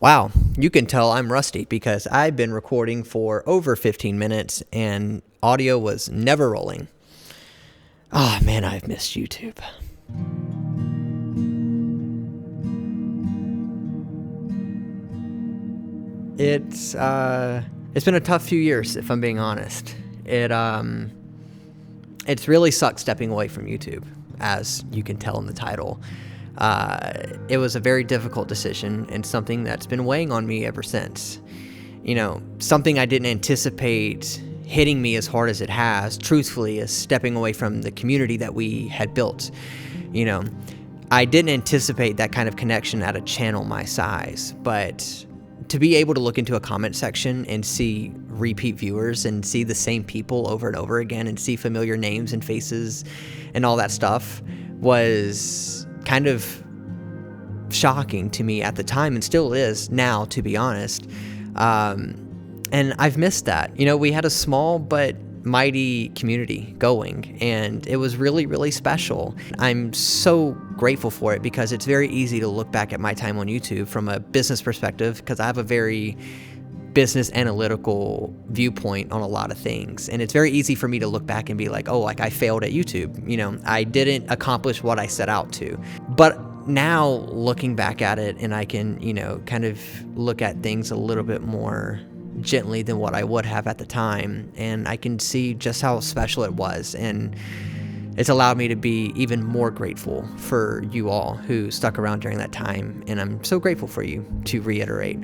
Wow, you can tell I'm rusty because I've been recording for over 15 minutes and audio was never rolling. Ah, man, I've missed YouTube. It's been a tough few years, if I'm being honest. It's really sucked stepping away from YouTube, as you can tell in the title. It was a very difficult decision and something that's been weighing on me ever since. You know, something I didn't anticipate hitting me as hard as it has, truthfully, is stepping away from the community that we had built. You know, I didn't anticipate that kind of connection at a channel my size, but to be able to look into a comment section and see repeat viewers and see the same people over and over again and see familiar names and faces and all that stuff was kind of shocking to me at the time, and still is now, to be honest. And I've missed that. You know, we had a small but mighty community going, and it was really, really special. I'm so grateful for it because it's very easy to look back at my time on YouTube from a business perspective, because I have a very business analytical viewpoint on a lot of things. And it's very easy for me to look back and be like, oh, like I failed at YouTube. You know, I didn't accomplish what I set out to. But now looking back at it, and I can, you know, kind of look at things a little bit more gently than what I would have at the time. And I can see just how special it was. And it's allowed me to be even more grateful for you all who stuck around during that time. And I'm so grateful for you, to reiterate.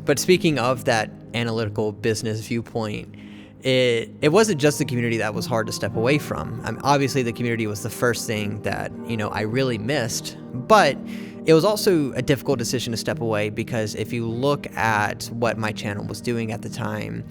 But speaking of that analytical business viewpoint, it wasn't just the community that was hard to step away from. Obviously, the community was the first thing that, you know, I really missed, but it was also a difficult decision to step away because if you look at what my channel was doing at the time,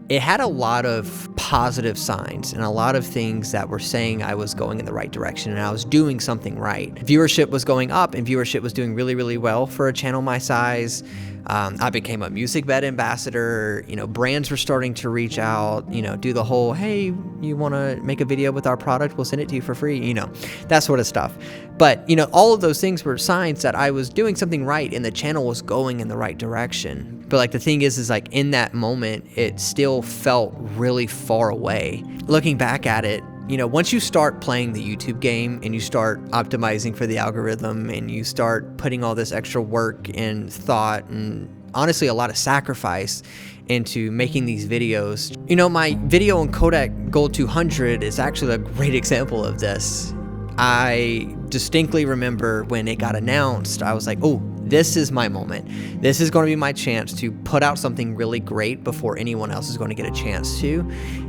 it had a lot of positive signs and a lot of things that were saying I was going in the right direction and I was doing something right. Viewership was going up and viewership was doing really, really well for a channel my size. I became a music bed ambassador. You know, brands were starting to reach out, you know, do the whole, hey, you want to make a video with our product? We'll send it to you for free, you know, that sort of stuff. But, you know, all of those things were signs that I was doing something right and the channel was going in the right direction. But like the thing is like in that moment, it still felt really far away. Looking back at it, you know, once you start playing the YouTube game and you start optimizing for the algorithm and you start putting all this extra work and thought and honestly a lot of sacrifice into making these videos. You know, my video on Kodak Gold 200 is actually a great example of this. I distinctly remember when it got announced, I was like, oh, this is my moment. This is going to be my chance to put out something really great before anyone else is going to get a chance to.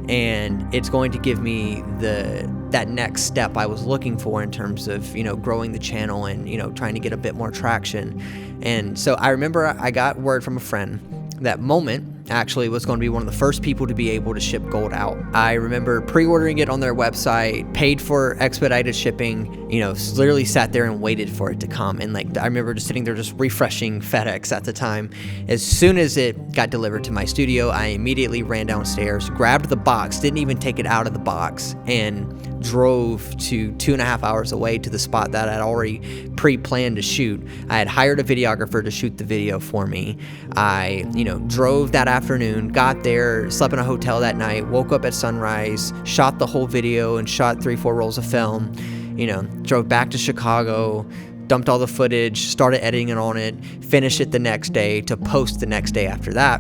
And it's going to give me that next step I was looking for in terms of, you know, growing the channel and, you know, trying to get a bit more traction. And so I remember I got word from a friend that moment actually was going to be one of the first people to be able to ship gold out. I remember pre-ordering it on their website, paid for expedited shipping, you know, literally sat there and waited for it to come. And like, I remember just sitting there just refreshing FedEx at the time. As soon as it got delivered to my studio, I immediately ran downstairs, grabbed the box, didn't even take it out of the box, and drove to 2.5 hours away to the spot that I'd already pre-planned to shoot. I had hired a videographer to shoot the video for me. I, you know, drove that afternoon, got there, slept in a hotel that night, woke up at sunrise, shot the whole video and shot 3-4 rolls of film, you know, drove back to Chicago, dumped all the footage, started editing it on it, finished it the next day to post the next day after that.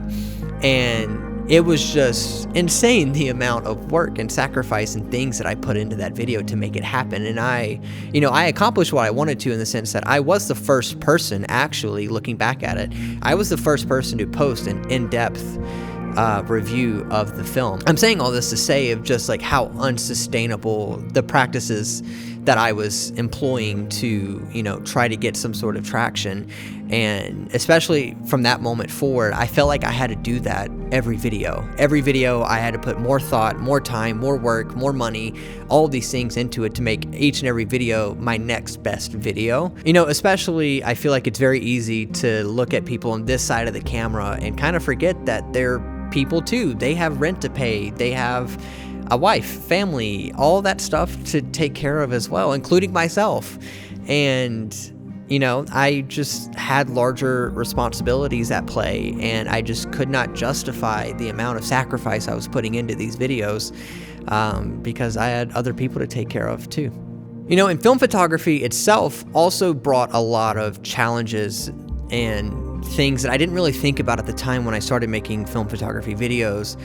And it was just insane the amount of work and sacrifice and things that I put into that video to make it happen. And I accomplished what I wanted to in the sense that I was the first person, actually, looking back at it, I was the first person to post an in-depth review of the film. I'm saying all this to say of just like how unsustainable the practices that I was employing to, you know, try to get some sort of traction. And especially from that moment forward, I felt like I had to do that every video. Every video, I had to put more thought, more time, more work, more money, all of these things into it to make each and every video my next best video. You know, especially I feel like it's very easy to look at people on this side of the camera and kind of forget that they're people too. They have rent to pay. They have a wife, family, all that stuff to take care of as well, including myself. And I just had larger responsibilities at play, and I just could not justify the amount of sacrifice I was putting into these videos, because I had other people to take care of too. And film photography itself also brought a lot of challenges and things that I didn't really think about at the time when I started making film photography videos.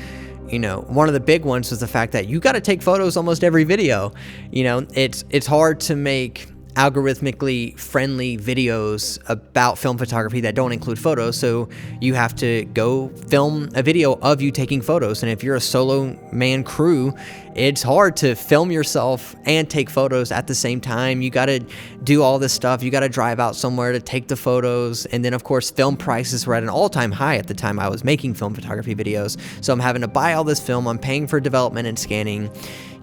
One of the big ones was the fact that you got to take photos almost every video. It's hard to make algorithmically friendly videos about film photography that don't include photos, so you have to go film a video of you taking photos. And if you're a solo man crew, it's hard to film yourself and take photos at the same time. You got to do all this stuff. You got to drive out somewhere to take the photos. And then, of course, film prices were at an all-time high at the time I was making film photography videos. So I'm having to buy all this film. I'm paying for development and scanning.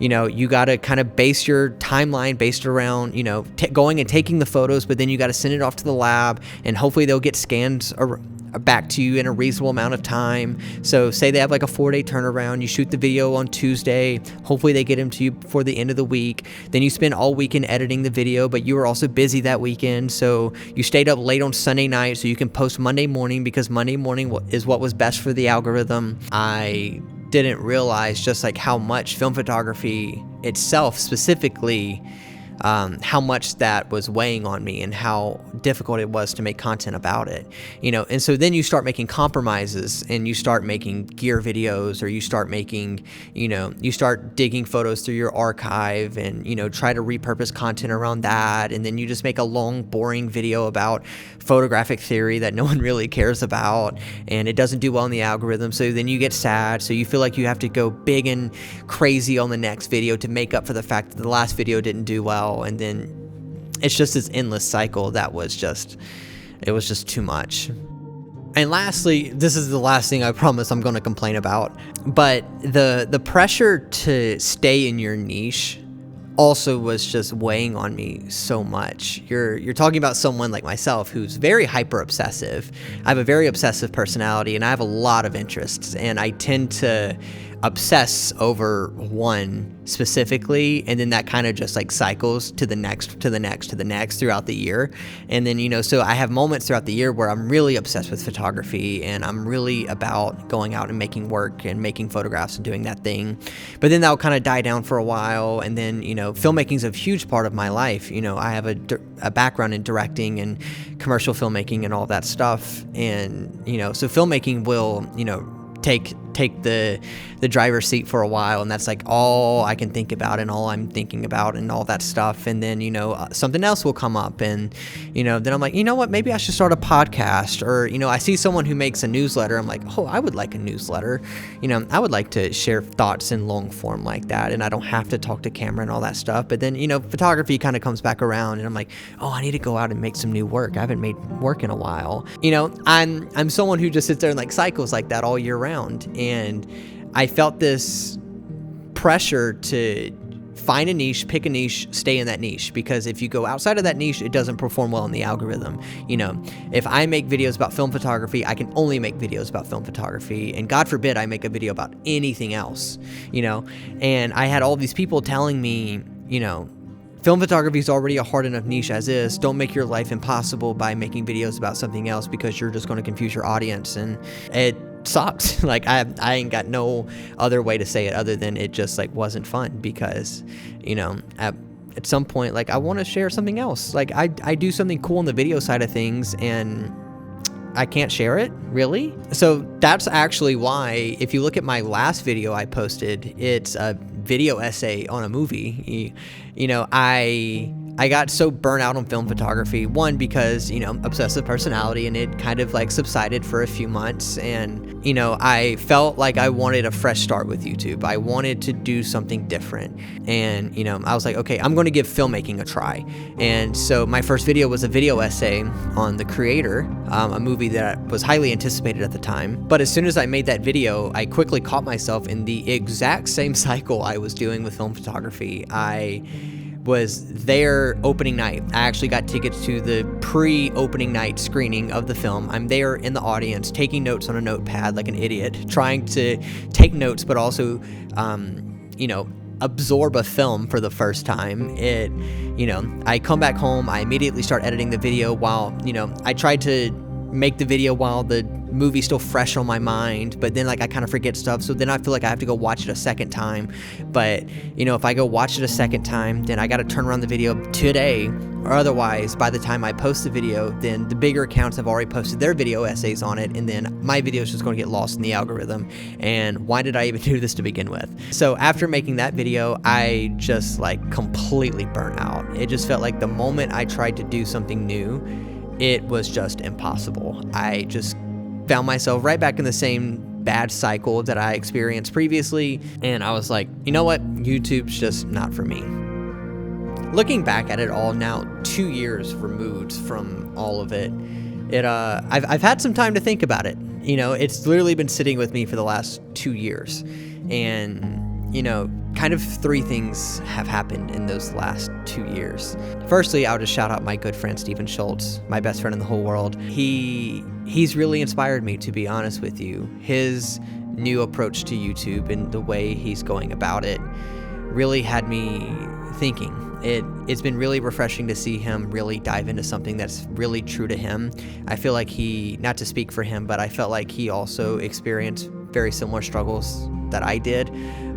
You got to kind of base your timeline based around, going and taking the photos, but then you got to send it off to the lab, and hopefully they'll get scanned back to you in a reasonable amount of time. So say they have like a 4-day turnaround, you shoot the video on Tuesday, hopefully they get them to you before the end of the week. Then you spend all weekend editing the video, but you were also busy that weekend, so you stayed up late on Sunday night so you can post Monday morning, because Monday morning is what was best for the algorithm. I didn't realize just like how much film photography itself specifically, how much that was weighing on me and how difficult it was to make content about it, and so then you start making compromises, and you start making gear videos, or you start making, you start digging photos through your archive and, try to repurpose content around that. And then you just make a long, boring video about photographic theory that no one really cares about, and it doesn't do well in the algorithm. So then you get sad. So you feel like you have to go big and crazy on the next video to make up for the fact that the last video didn't do well. And then it's just this endless cycle that was just too much. And lastly, this is the last thing I promise I'm going to complain about, but the pressure to stay in your niche also was just weighing on me so much. You're talking about someone like myself who's very hyper obsessive. I have a very obsessive personality, and I have a lot of interests, and I tend to obsess over one specifically, and then that kind of just like cycles to the next throughout the year. And then, so I have moments throughout the year where I'm really obsessed with photography, and I'm really about going out and making work and making photographs and doing that thing. But then that'll kind of die down for a while, and then, filmmaking is a huge part of my life. I have a background in directing and commercial filmmaking and all that stuff. And, so filmmaking will, take the driver's seat for a while, and that's like all I can think about and all I'm thinking about and all that stuff. And then something else will come up, and then I'm like, what, maybe I should start a podcast. Or I see someone who makes a newsletter. I'm like, oh, I would like a newsletter. I would like to share thoughts in long form like that, and I don't have to talk to camera and all that stuff. But then photography kind of comes back around, and I'm like, oh, I need to go out and make some new work. I haven't made work in a while. I'm someone who just sits there and like cycles like that all year round. And I felt this pressure to find a niche, pick a niche, stay in that niche, because if you go outside of that niche, it doesn't perform well in the algorithm. If I make videos about film photography, I can only make videos about film photography, and God forbid I make a video about anything else, and I had all these people telling me, film photography is already a hard enough niche as is. Don't make your life impossible by making videos about something else, because you're just going to confuse your audience. And it sucked. Like I ain't got no other way to say it other than it just like wasn't fun, because at some point, like, I want to share something else. Like I do something cool on the video side of things, and I can't share it, really. So that's actually why, if you look at my last video I posted, it's a video essay on a movie. I got so burnt out on film photography, one, because, obsessive personality, and it kind of like subsided for a few months. And, I felt like I wanted a fresh start with YouTube. I wanted to do something different. And, I was like, okay, I'm going to give filmmaking a try. And so my first video was a video essay on The Creator, a movie that was highly anticipated at the time. But as soon as I made that video, I quickly caught myself in the exact same cycle I was doing with film photography. I was there opening night. I actually got tickets to the pre-opening night screening of the film. I'm there in the audience, taking notes on a notepad like an idiot, trying to take notes, but also, absorb a film for the first time. I come back home, I immediately start editing the video while, I tried to make the video while the movie's still fresh on my mind, but then I kind of forget stuff, so then I feel like I have to go watch it a second time. But if I go watch it a second time, then I got to turn around the video today, or otherwise by the time I post the video, then the bigger accounts have already posted their video essays on it, and then my video is just going to get lost in the algorithm. And why did I even do this to begin with? So after making that video, I just completely burnt out. It just felt like the moment I tried to do something new, it was just impossible. I just found myself right back in the same bad cycle that I experienced previously, and I was like, you know what, YouTube's just not for me. Looking back at it all now, 2 years removed from all of it, I've had some time to think about it. It's literally been sitting with me for the last 2 years, and kind of 3 things have happened in those last 2 years. Firstly, I'll just shout out my good friend Steven Schultz, my best friend in the whole world. He's really inspired me, to be honest with you. His new approach to YouTube and the way he's going about it really had me thinking. It's been really refreshing to see him really dive into something that's really true to him. I feel like not to speak for him, but I felt like he also experienced very similar struggles that I did,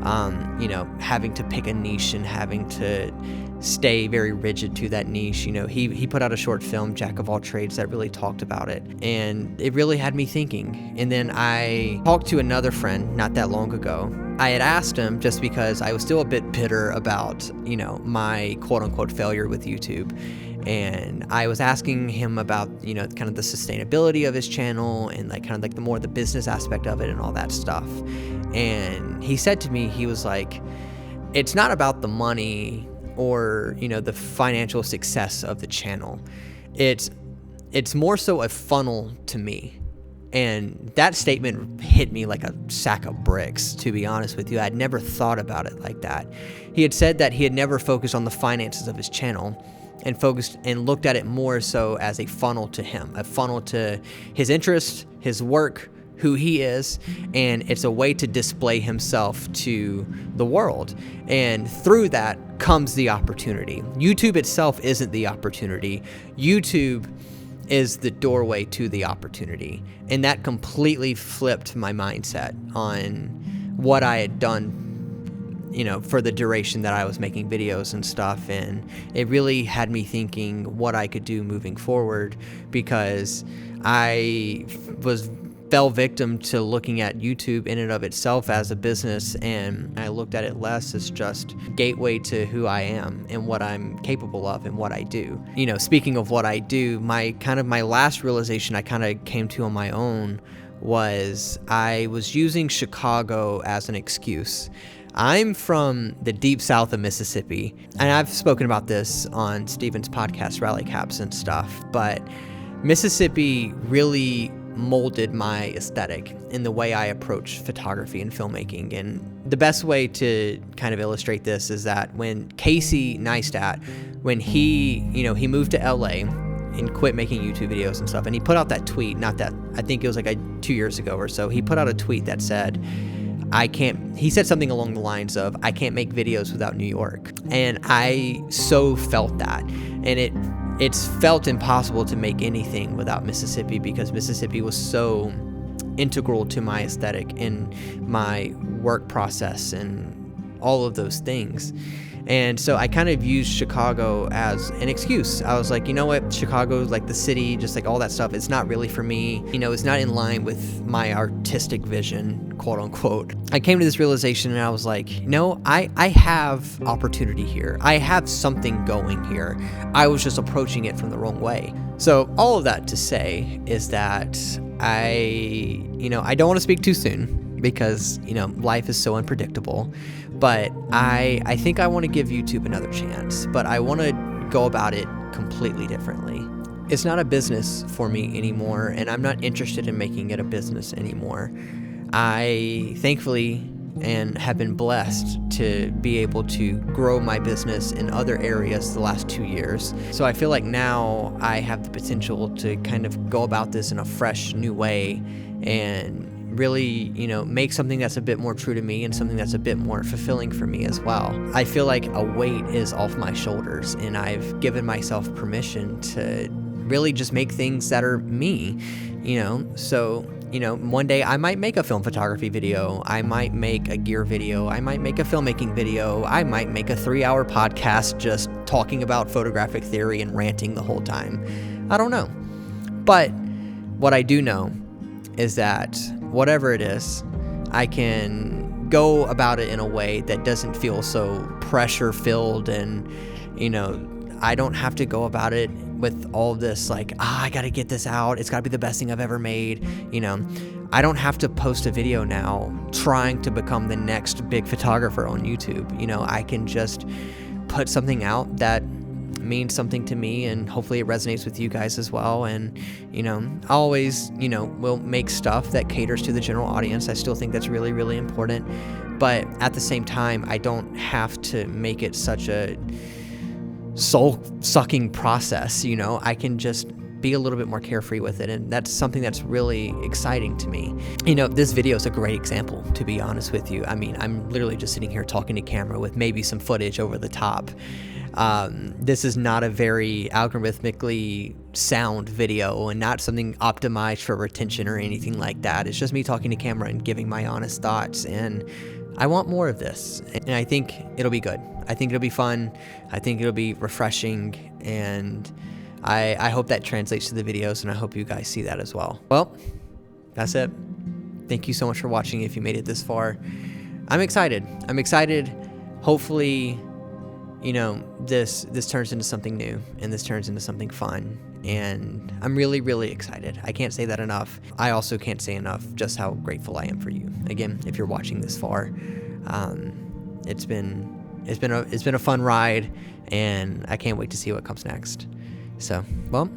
having to pick a niche and having to stay very rigid to that niche. He put out a short film, Jack of All Trades, that really talked about it, and it really had me thinking. And then I talked to another friend not that long ago. I had asked him, just because I was still a bit bitter about, my quote-unquote failure with YouTube, and I was asking him about, kind of the sustainability of his channel and the more the business aspect of it and all that stuff. And he said to me, he was like, it's not about the money or, the financial success of the channel. It's more so a funnel to me. And that statement hit me like a sack of bricks, to be honest with you. I'd never thought about it like that. He had said that he had never focused on the finances of his channel and focused and looked at it more so as a funnel to him, a funnel to his interests, his work, who he is, and it's a way to display himself to the world. And through that comes the opportunity. YouTube itself isn't the opportunity. YouTube is the doorway to the opportunity. And that completely flipped my mindset on what I had done, for the duration that I was making videos and stuff. And it really had me thinking what I could do moving forward, because I fell victim to looking at YouTube in and of itself as a business, and I looked at it less as just gateway to who I am and what I'm capable of and what I do. Speaking of what I do, my last realization I kind of came to on my own was I was using Chicago as an excuse. I'm from the deep south of Mississippi, and I've spoken about this on Steven's podcast, Rally Caps and stuff, but Mississippi really molded my aesthetic in the way I approach photography and filmmaking. And the best way to kind of illustrate this is that when Casey Neistat, when he moved to LA and quit making YouTube videos and stuff, and he put out that tweet, I think it was 2 years ago or so, he put out a tweet that said, he said something along the lines of, I can't make videos without New York. And I so felt that. And it's felt impossible to make anything without Mississippi, because Mississippi was so integral to my aesthetic and my work process and all of those things. And so I kind of used Chicago as an excuse. I was like, you know what, Chicago, the city, just all that stuff, it's not really for me. It's not in line with my artistic vision, quote unquote. I came to this realization and I was like, no, I have opportunity here. I have something going here. I was just approaching it from the wrong way. So all of that to say is that I don't want to speak too soon, because, life is so unpredictable, but I think I want to give YouTube another chance, but I want to go about it completely differently. It's not a business for me anymore, and I'm not interested in making it a business anymore. I thankfully and have been blessed to be able to grow my business in other areas the last 2 years. So I feel like now I have the potential to kind of go about this in a fresh new way and really, make something that's a bit more true to me and something that's a bit more fulfilling for me as well. I feel like a weight is off my shoulders, and I've given myself permission to really just make things that are me, so one day I might make a film photography video, I might make a gear video, I might make a filmmaking video, I might make a 3-hour podcast just talking about photographic theory and ranting the whole time. I don't know. But what I do know is that whatever it is, I can go about it in a way that doesn't feel so pressure filled, and I don't have to go about it with all this like, I gotta get this out, it's gotta be the best thing I've ever made. I don't have to post a video now trying to become the next big photographer on YouTube. I can just put something out that means something to me, and hopefully it resonates with you guys as well. And I always will make stuff that caters to the general audience. I still think that's really, really important, but at the same time, I don't have to make it such a soul-sucking process. I can just be a little bit more carefree with it, and that's something that's really exciting to me. This video is a great example, to be honest with you. I mean, I'm literally just sitting here talking to camera with maybe some footage over the top. This is not a very algorithmically sound video, and not something optimized for retention or anything like that. It's just me talking to camera and giving my honest thoughts, and I want more of this, and I think it'll be good. I think it'll be fun. I think it'll be refreshing, and I hope that translates to the videos, and I hope you guys see that as well. Well, that's it. Thank you so much for watching if you made it this far. I'm excited. Hopefully, this turns into something new, and this turns into something fun, and I'm really, really excited. I can't say that enough. I also can't say enough just how grateful I am for you. Again, if you're watching this far, it's been a fun ride, and I can't wait to see what comes next. So, well,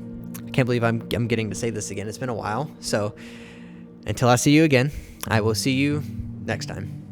I can't believe I'm getting to say this again. It's been a while. So, until I see you again, I will see you next time.